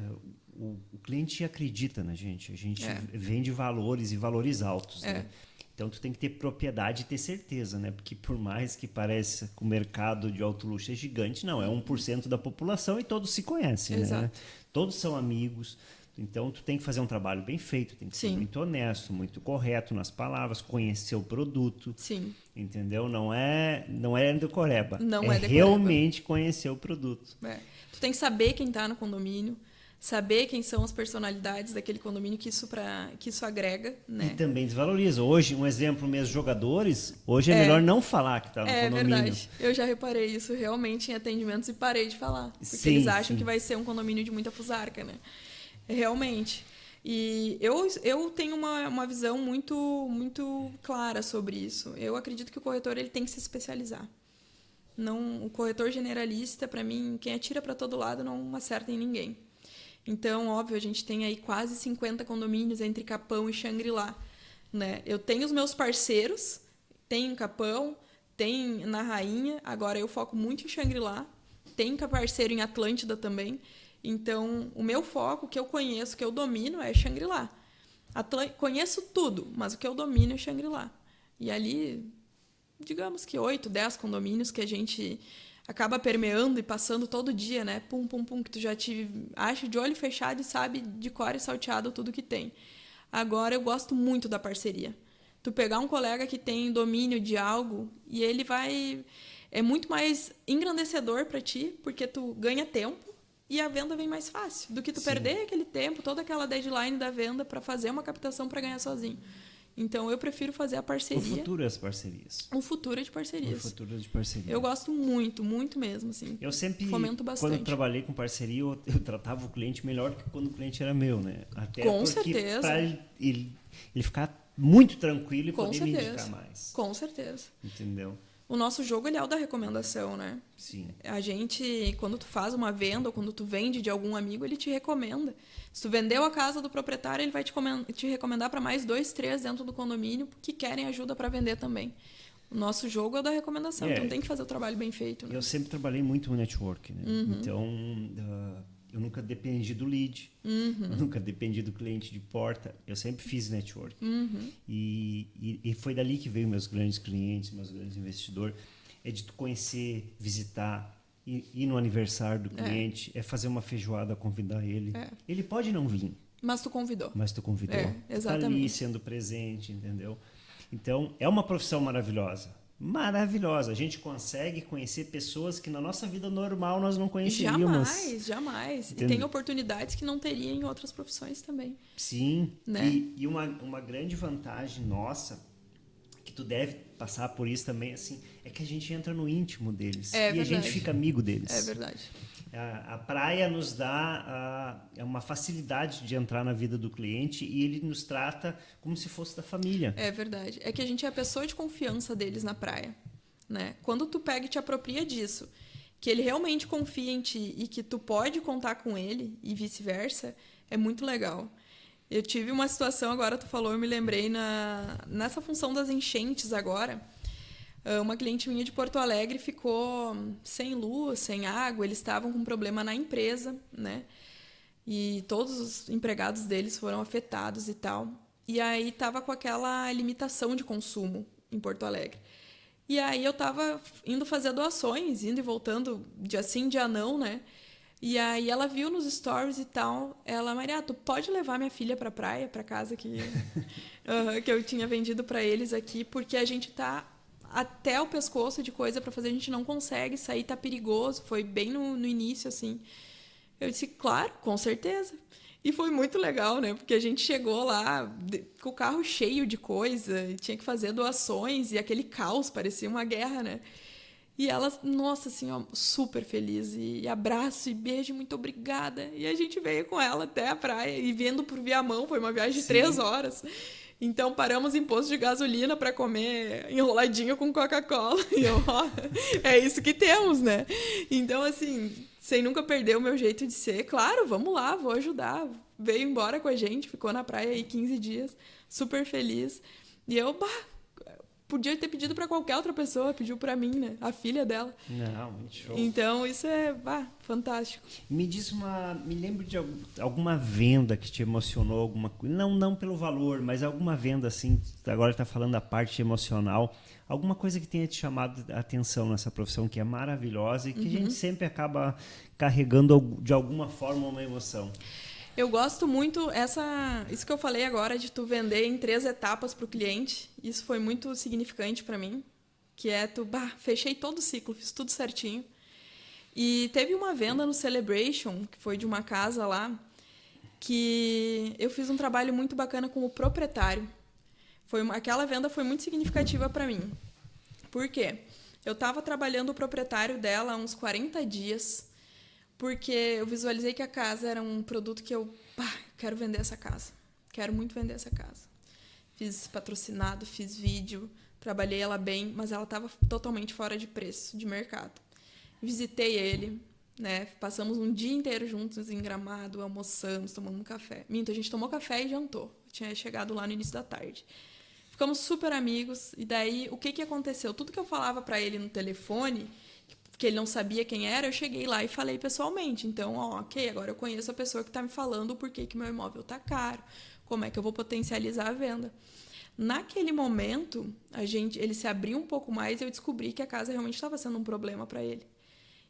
o cliente acredita na gente. A gente vende valores e valores altos, né? Então, tu tem que ter propriedade e ter certeza, né? Porque por mais que pareça que o mercado de alto luxo é gigante, não, é 1% da população e todos se conhecem, né? Todos são amigos. Então, tu tem que fazer um trabalho bem feito, tem que ser muito honesto, muito correto nas palavras, conhecer o produto. Sim. Entendeu? Não é decoreba. Não é decoreba. Realmente conhecer o produto. Tu tem que saber quem está no condomínio, saber quem são as personalidades daquele condomínio, que isso agrega, né? E também desvaloriza. Hoje, um exemplo mesmo, jogadores, hoje é melhor não falar que está no condomínio. É verdade. Eu já reparei isso realmente em atendimentos e parei de falar. Porque eles acham que vai ser um condomínio de muita fusarca, né? Realmente. E eu tenho uma visão muito clara sobre isso. Eu acredito que o corretor ele tem que se especializar. Não, o corretor generalista, para mim, quem atira para todo lado não acerta em ninguém. Então, óbvio, a gente tem aí quase 50 condomínios entre Capão e Xangri-Lá, né? Eu tenho os meus parceiros, tem em Capão, tem na Rainha, agora eu foco muito em Xangri-Lá, tem parceiro em Atlântida também. Então, o meu foco, o que eu conheço, o que eu domino é Xangri-Lá. Conheço tudo, mas o que eu domino é Xangri-Lá. E ali, digamos que 8, 10 condomínios que a gente acaba permeando e passando todo dia, né? Pum, pum, pum, que tu já te acha de olho fechado e sabe de cor e salteado tudo que tem. Agora, eu gosto muito da parceria. Tu pegar um colega que tem domínio de algo e ele vai... É muito mais engrandecedor para ti, porque tu ganha tempo e a venda vem mais fácil do que tu perder aquele tempo, toda aquela deadline da venda para fazer uma captação para ganhar sozinho. Então, eu prefiro fazer a parceria. O futuro é as parcerias. O futuro é de parcerias. O futuro é de parceria. Eu gosto muito, muito mesmo, assim. Eu sempre, fomento bastante. quando eu trabalhei com parceria, eu tratava o cliente melhor do que quando o cliente era meu, né? Até Com porque certeza. para ele ficar muito tranquilo e Com poder certeza. me indicar mais. Com certeza. Entendeu? O nosso jogo, ele é o da recomendação, né? Sim. A gente, quando tu faz uma venda ou quando tu vende de algum amigo, ele te recomenda. Se tu vendeu a casa do proprietário, ele vai te recomendar para mais 2, 3 dentro do condomínio que querem ajuda para vender também. O nosso jogo é o da recomendação, então tem que fazer o trabalho bem feito. Né? Eu sempre trabalhei muito no network, né? Então, eu nunca dependi do lead, eu nunca dependi do cliente de porta, eu sempre fiz network. E foi dali que veio meus grandes clientes, meus grandes investidores. É de tu conhecer, visitar, ir no aniversário do cliente, é fazer uma feijoada, convidar ele. Ele pode não vir. Mas tu convidou. Mas tu convidou. Exatamente. Tá ali sendo presente, entendeu? Então, é uma profissão maravilhosa. Maravilhosa. A gente consegue conhecer pessoas que na nossa vida normal nós não conheceríamos. Jamais. Entendeu? E tem oportunidades que não teria em outras profissões também. Sim. Né? E uma grande vantagem nossa, que tu deve passar por isso também, assim, é que a gente entra no íntimo deles. É e verdade. a gente fica amigo deles. É verdade. A praia nos dá uma facilidade de entrar na vida do cliente e ele nos trata como se fosse da família. É verdade. É que a gente é a pessoa de confiança deles na praia. Né? Quando tu pega e te apropria disso, que ele realmente confia em ti e que tu pode contar com ele e vice-versa, é muito legal. Eu tive uma situação, agora tu falou, eu me lembrei nessa função das enchentes agora. Uma cliente minha de Porto Alegre ficou sem luz, sem água, eles estavam com um problema na empresa, né? E todos os empregados deles foram afetados e tal. E aí estava com aquela limitação de consumo em Porto Alegre. E aí eu estava indo fazer doações, indo e voltando, dia sim, dia não, né? E aí ela viu nos stories e tal, ela, Maria, tu pode levar minha filha pra praia, pra casa que eu tinha vendido para eles aqui, porque a gente tá até o pescoço de coisa para fazer, a gente não consegue sair, tá perigoso. Foi bem no início, assim. Eu disse, claro, com certeza. E foi muito legal, né? Porque a gente chegou lá com o carro cheio de coisa, e tinha que fazer doações, e aquele caos, parecia uma guerra, né? E ela, nossa, assim, ó, super feliz, e abraço, e beijo, muito obrigada. E a gente veio com ela até a praia, e vendo por Viamão, foi uma viagem de 3 horas. Então, paramos em posto de gasolina para comer enroladinho com Coca-Cola. E eu, ó, é isso que temos, né? Então, assim, sem nunca perder o meu jeito de ser, claro, vamos lá, vou ajudar. Veio embora com a gente, ficou na praia aí 15 dias, super feliz. E eu, podia ter pedido para qualquer outra pessoa, pediu para mim, né? A filha dela. Não, muito show. Então, isso é fantástico. Me lembro de alguma venda que te emocionou, alguma coisa. Não pelo valor, mas alguma venda assim, agora está falando da parte emocional, alguma coisa que tenha te chamado a atenção nessa profissão que é maravilhosa e que a gente sempre acaba carregando de alguma forma uma emoção. Eu gosto muito, isso que eu falei agora, de tu vender em 3 etapas para o cliente. Isso foi muito significante para mim, que é fechei todo o ciclo, fiz tudo certinho. E teve uma venda no Celebration, que foi de uma casa lá, que eu fiz um trabalho muito bacana com o proprietário. Aquela venda foi muito significativa para mim. Por quê? Eu estava trabalhando o proprietário dela há uns 40 dias, porque eu visualizei que a casa era um produto que eu quero vender essa casa. Quero muito vender essa casa. Fiz patrocinado, fiz vídeo, trabalhei ela bem, mas ela estava totalmente fora de preço, de mercado. Visitei ele, né? Passamos um dia inteiro juntos em Gramado, almoçamos, tomamos um café. A gente tomou café e jantou. Eu tinha chegado lá no início da tarde. Ficamos super amigos, e daí o que aconteceu? Tudo que eu falava para ele no telefone, que ele não sabia quem era, eu cheguei lá e falei pessoalmente. Então, ok, agora eu conheço a pessoa que está me falando o porquê que meu imóvel está caro, como é que eu vou potencializar a venda. Naquele momento, ele se abriu um pouco mais e eu descobri que a casa realmente estava sendo um problema para ele.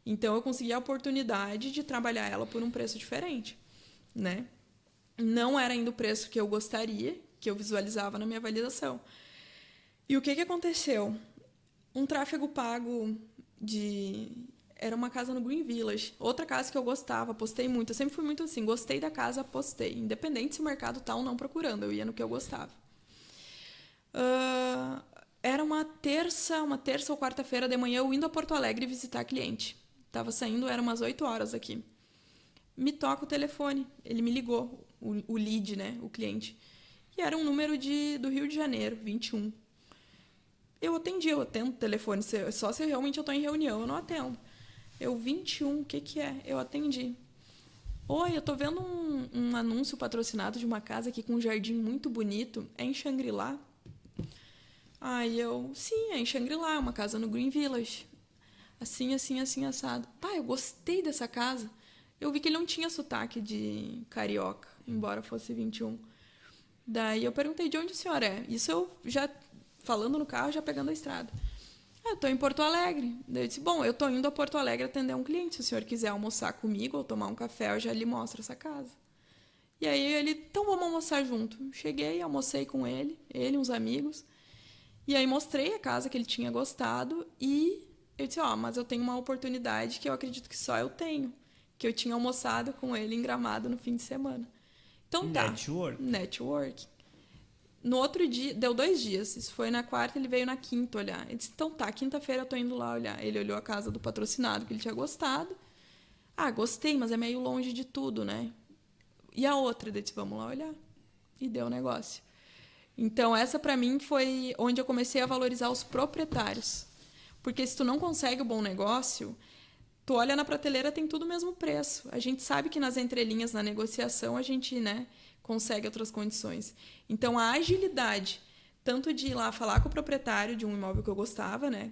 Então, eu consegui a oportunidade de trabalhar ela por um preço diferente, né? Não era ainda o preço que eu gostaria, que eu visualizava na minha validação. E o que aconteceu? Um tráfego pago Era uma casa no Green Village. Outra casa que eu gostava, postei muito. Eu sempre fui muito assim, gostei da casa, postei. Independente se o mercado tá ou não procurando, eu ia no que eu gostava. Era uma terça ou quarta-feira de manhã, eu indo a Porto Alegre visitar cliente. Tava saindo, era umas 8 horas aqui. Me toca o telefone. Ele me ligou, o lead, né, o cliente. E era um número do Rio de Janeiro, 21. Eu atendo o telefone, só se realmente eu tô em reunião, eu não atendo. Eu, 21, o que é? Eu atendi. Oi, eu tô vendo um anúncio patrocinado de uma casa aqui com um jardim muito bonito. É em Xangri-Lá? Aí eu, sim, é em Xangri-Lá, uma casa no Green Village. Assim, assado. Pá, eu gostei dessa casa. Eu vi que ele não tinha sotaque de carioca, embora fosse 21. Daí eu perguntei, de onde o senhor é? Isso eu já, falando no carro, já pegando a estrada. Eu tô em Porto Alegre. Daí eu disse, bom, eu tô indo a Porto Alegre atender um cliente. Se o senhor quiser almoçar comigo ou tomar um café, eu já lhe mostro essa casa. E aí ele, então vamos almoçar junto. Cheguei, almocei com ele, uns amigos. E aí mostrei a casa que ele tinha gostado e eu disse, mas eu tenho uma oportunidade que eu acredito que só eu tenho. Que eu tinha almoçado com ele em Gramado no fim de semana. Então tá. Network. No outro dia, deu 2 dias. Isso foi na quarta, ele veio na quinta olhar. Ele disse, então tá, quinta-feira eu tô indo lá olhar. Ele olhou a casa do patrocinado que ele tinha gostado. Gostei, mas é meio longe de tudo, né? E a outra? Ele disse, vamos lá olhar. E deu negócio. Então, essa pra mim foi onde eu comecei a valorizar os proprietários. Porque se tu não consegue o bom negócio, tu olha na prateleira, tem tudo o mesmo preço. A gente sabe que nas entrelinhas, na negociação, a gente, né, consegue outras condições. Então, a agilidade, tanto de ir lá falar com o proprietário de um imóvel que eu gostava, né?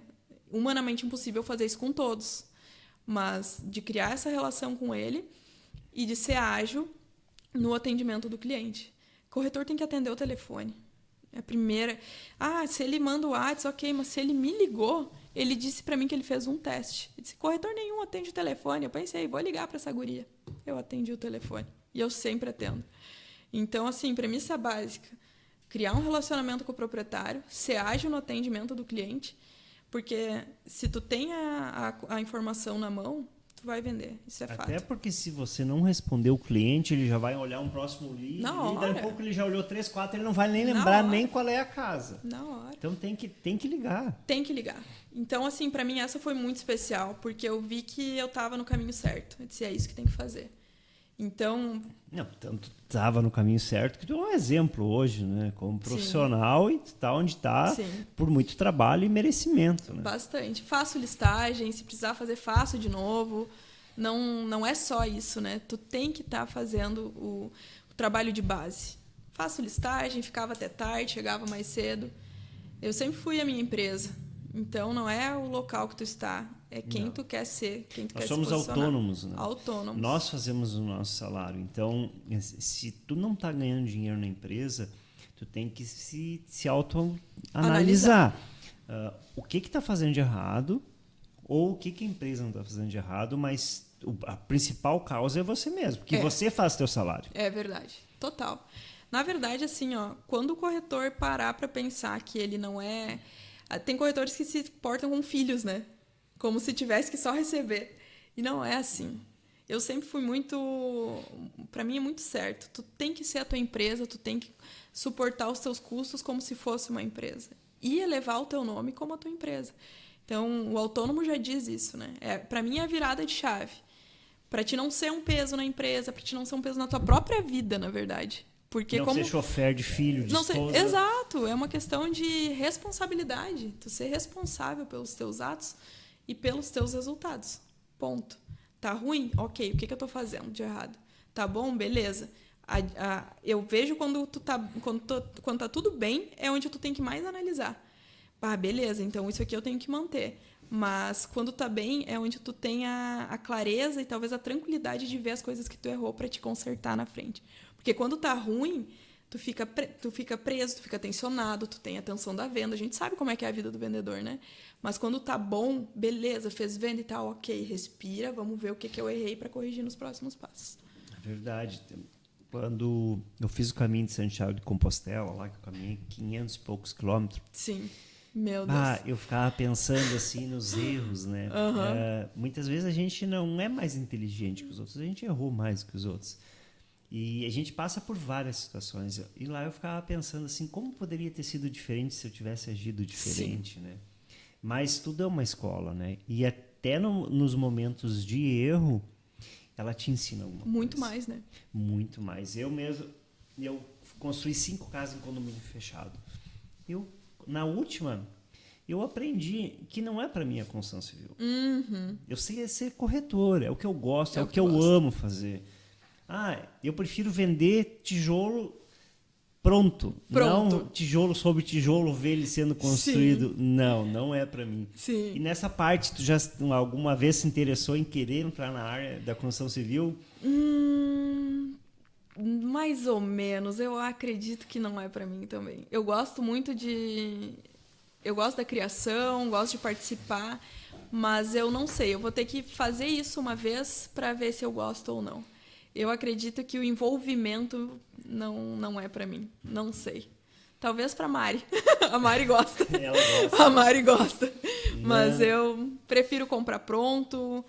Humanamente impossível fazer isso com todos, mas de criar essa relação com ele e de ser ágil no atendimento do cliente. O corretor tem que atender o telefone. É a primeira... se ele manda o WhatsApp, ok, mas se ele me ligou, ele disse para mim que ele fez um teste. Ele disse, corretor nenhum atende o telefone. Eu pensei, vou ligar para essa guria. Eu atendi o telefone. E eu sempre atendo. Então, assim, premissa básica, criar um relacionamento com o proprietário, ser ágil no atendimento do cliente, porque se tu tem a informação na mão, tu vai vender, isso é fato. Até porque se você não responder o cliente, ele já vai olhar um próximo lead, e daí a pouco ele já olhou 3, 4, ele não vai nem lembrar nem qual é a casa. Na hora. Então tem que ligar. Tem que ligar. Então, assim, pra mim essa foi muito especial, porque eu vi que eu tava no caminho certo. Eu disse, é isso que tem que fazer. Então... Não, tanto estava no caminho certo que tu é um exemplo hoje, né? Como profissional. Sim. E tu tá onde tá por muito trabalho e merecimento, né? Bastante. Faço listagem, se precisar fazer, faço de novo. Não é só isso, né? Tu tem que estar fazendo o trabalho de base. Faço listagem, ficava até tarde, chegava mais cedo. Eu sempre fui a minha empresa. Então, não é o local que tu está, é quem tu quer ser, quem tu quer se posicionar. Nós somos autônomos, né? Autônomos. Nós fazemos o nosso salário. Então, se tu não está ganhando dinheiro na empresa, tu tem que se autoanalisar. O que está fazendo de errado ou o que a empresa não está fazendo de errado, mas a principal causa é você mesmo, porque você faz teu salário. É verdade, total. Na verdade, assim, quando o corretor parar para pensar que ele não é... Tem corretores que se portam com filhos, né? Como se tivesse que só receber. E não é assim. Eu sempre fui muito... Para mim é muito certo. Tu tem que ser a tua empresa, tu tem que suportar os teus custos como se fosse uma empresa. E elevar o teu nome como a tua empresa. Então, o autônomo já diz isso, né? Para mim é a virada de chave. Para ti não ser um peso na empresa, para ti não ser um peso na tua própria vida, na verdade. Porque não ser chofer de filho, de esposa. Exato, é uma questão de responsabilidade. Tu ser responsável pelos teus atos e pelos teus resultados. Ponto. Tá ruim? Ok, o que eu tô fazendo de errado? Tá bom? Beleza. Eu vejo quando tá tudo bem, é onde tu tem que mais analisar. Beleza, então isso aqui eu tenho que manter. Mas quando tá bem, é onde tu tem a clareza e talvez a tranquilidade de ver as coisas que tu errou para te consertar na frente. Porque quando tá ruim, tu fica preso, tu fica tensionado, tu tem a tensão da venda. A gente sabe como é que é a vida do vendedor, né? Mas quando tá bom, beleza, fez venda e tal, ok, respira, vamos ver o que eu errei para corrigir nos próximos passos. É verdade. Quando eu fiz o caminho de Santiago de Compostela, lá que eu caminhei 500 e poucos quilômetros. Sim, meu Deus. Eu ficava pensando assim nos erros, né? Muitas vezes a gente não é mais inteligente que os outros, a gente errou mais que os outros. E a gente passa por várias situações. E lá eu ficava pensando assim, como poderia ter sido diferente se eu tivesse agido diferente, né? Mas tudo é uma escola, né? E até nos momentos de erro, ela te ensina alguma coisa. Muito mais, né? Muito mais. Eu construí 5 casas em condomínio fechado. Na última, eu aprendi que não é para mim a construção civil. Eu sei ser corretor, é o que eu gosto, é o que eu amo fazer. Eu prefiro vender tijolo pronto. Não tijolo sobre tijolo, ver ele sendo construído. Sim. Não é para mim. Sim. E nessa parte, tu já alguma vez se interessou em querer entrar na área da construção civil? Mais ou menos. Eu acredito que não é para mim também. Eu gosto muito eu gosto da criação, gosto de participar, mas eu não sei. Eu vou ter que fazer isso uma vez para ver se eu gosto ou não. Eu acredito que o envolvimento não é para mim. Não sei. Talvez para Mari. A Mari gosta. Ela gosta. A Mari gosta. Mas eu prefiro comprar pronto.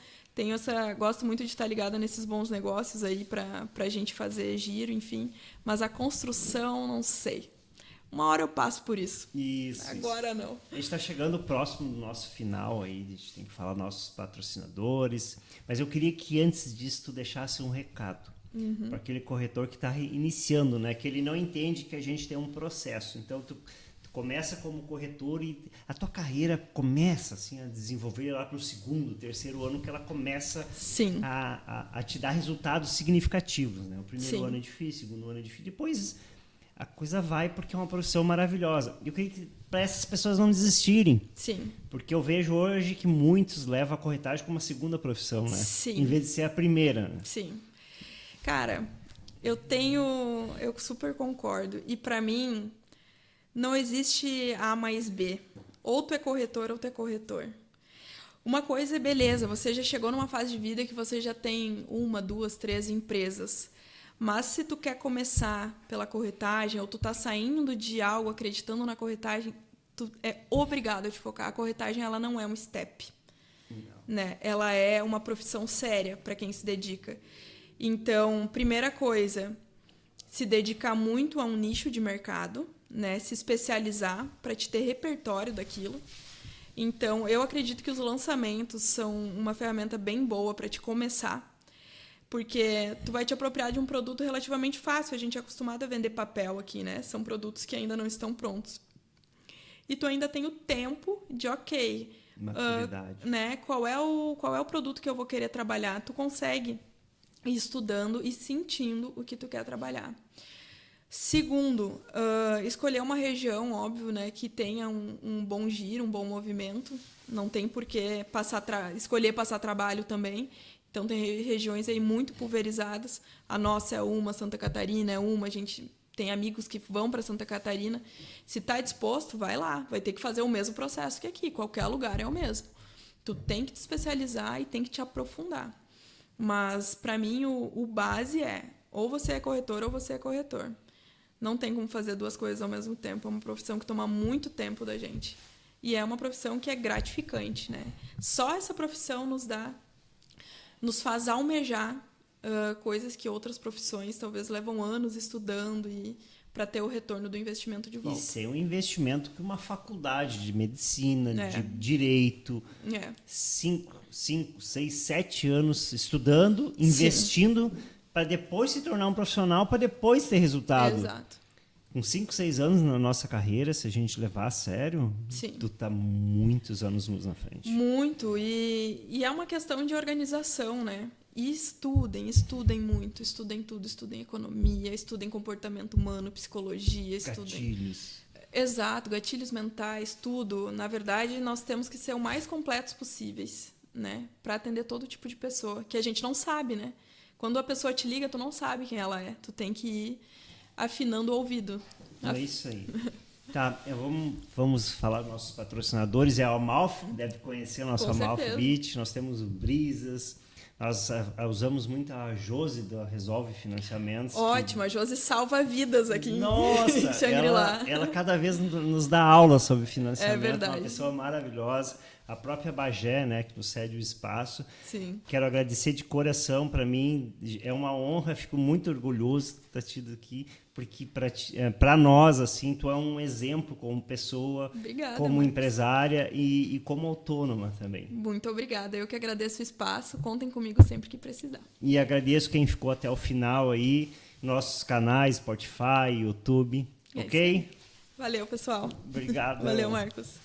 Gosto muito de estar ligada nesses bons negócios aí pra gente fazer giro, enfim. Mas a construção, não sei. Uma hora eu passo por isso. Isso. Agora não. A gente está chegando próximo do nosso final aí, a gente tem que falar dos nossos patrocinadores. Mas eu queria que antes disso tu deixasse um recado para aquele corretor que está iniciando, né? Que ele não entende que a gente tem um processo. Então tu começa como corretor e a tua carreira começa assim a desenvolver lá para o 2º, 3º ano que ela começa a te dar resultados significativos, né? O primeiro ano é difícil, o 2º ano é difícil, depois a coisa vai porque é uma profissão maravilhosa. Eu queria que para essas pessoas não desistirem. Sim. Porque eu vejo hoje que muitos levam a corretagem como uma 2ª profissão, né? Sim. Em vez de ser a primeira. Né? Sim. Cara, eu super concordo. E para mim, não existe A mais B. Ou tu é corretor ou tu é corretor. Uma coisa é beleza, você já chegou numa fase de vida que você já tem 1, 2, 3 empresas. Mas se tu quer começar pela corretagem ou tu tá saindo de algo acreditando na corretagem, tu é obrigado a te focar. A corretagem ela não é um step. Né? Ela é uma profissão séria para quem se dedica. Então, primeira coisa, se dedicar muito a um nicho de mercado, né? Se especializar para te ter repertório daquilo. Então, eu acredito que os lançamentos são uma ferramenta bem boa para te começar. Porque tu vai te apropriar de um produto relativamente fácil. A gente é acostumado a vender papel aqui, né? São produtos que ainda não estão prontos. E tu ainda tem o tempo de, maturidade. Né? Qual é o produto que eu vou querer trabalhar? Tu consegue ir estudando e sentindo o que tu quer trabalhar. Segundo, escolher uma região, óbvio, né? Que tenha um bom giro, um bom movimento. Não tem por que escolher passar trabalho também. Então, tem regiões aí muito pulverizadas. A nossa é uma, Santa Catarina é uma. A gente tem amigos que vão para Santa Catarina. Se está disposto, vai lá. Vai ter que fazer o mesmo processo que aqui. Qualquer lugar é o mesmo. Tu tem que te especializar e tem que te aprofundar. Mas, para mim, o base é ou você é corretor ou você é corretor. Não tem como fazer 2 coisas ao mesmo tempo. É uma profissão que toma muito tempo da gente. E é uma profissão que é gratificante, né? Só essa profissão nos faz almejar coisas que outras profissões talvez levam anos estudando e para ter o retorno do investimento de volta. E ser um investimento que uma faculdade de medicina, de direito, 5, 6, 7 anos estudando, investindo, para depois se tornar um profissional, para depois ter resultado. Exato. Com 5, 6 anos na nossa carreira, se a gente levar a sério, tu tá muitos anos na frente. Muito. E é uma questão de organização, né? E estudem muito. Estudem tudo. Estudem economia, estudem comportamento humano, psicologia. Gatilhos. Exato, gatilhos mentais, tudo. Na verdade, nós temos que ser o mais completos possíveis, né? Para atender todo tipo de pessoa, que a gente não sabe, né? Quando a pessoa te liga, tu não sabe quem ela é. Tu tem que ir afinando o ouvido. É isso aí. Tá, vamos falar dos nossos patrocinadores. É a Amalfi, deve conhecer a nossa Com Amalfi certeza. Beach. Nós temos o Brisas. Nós usamos muito a Josi da Resolve Financiamentos. Ótimo, a Josi salva vidas aqui Nossa, em Shangri-La. ela cada vez nos dá aula sobre financiamento. É verdade. Uma pessoa maravilhosa. A própria Bagé, né, que nos cede o espaço. Sim. Quero agradecer de coração. Para mim é uma honra, fico muito orgulhoso de estar tido aqui, porque para nós assim, tu é um exemplo como pessoa, Obrigada, como Marcos. empresária e como autônoma também. Muito obrigada. Eu que agradeço o espaço. Contem comigo sempre que precisar. E agradeço quem ficou até o final aí, nossos canais, Spotify, YouTube, É ok? Valeu, pessoal. Obrigado. Valeu, Marcos.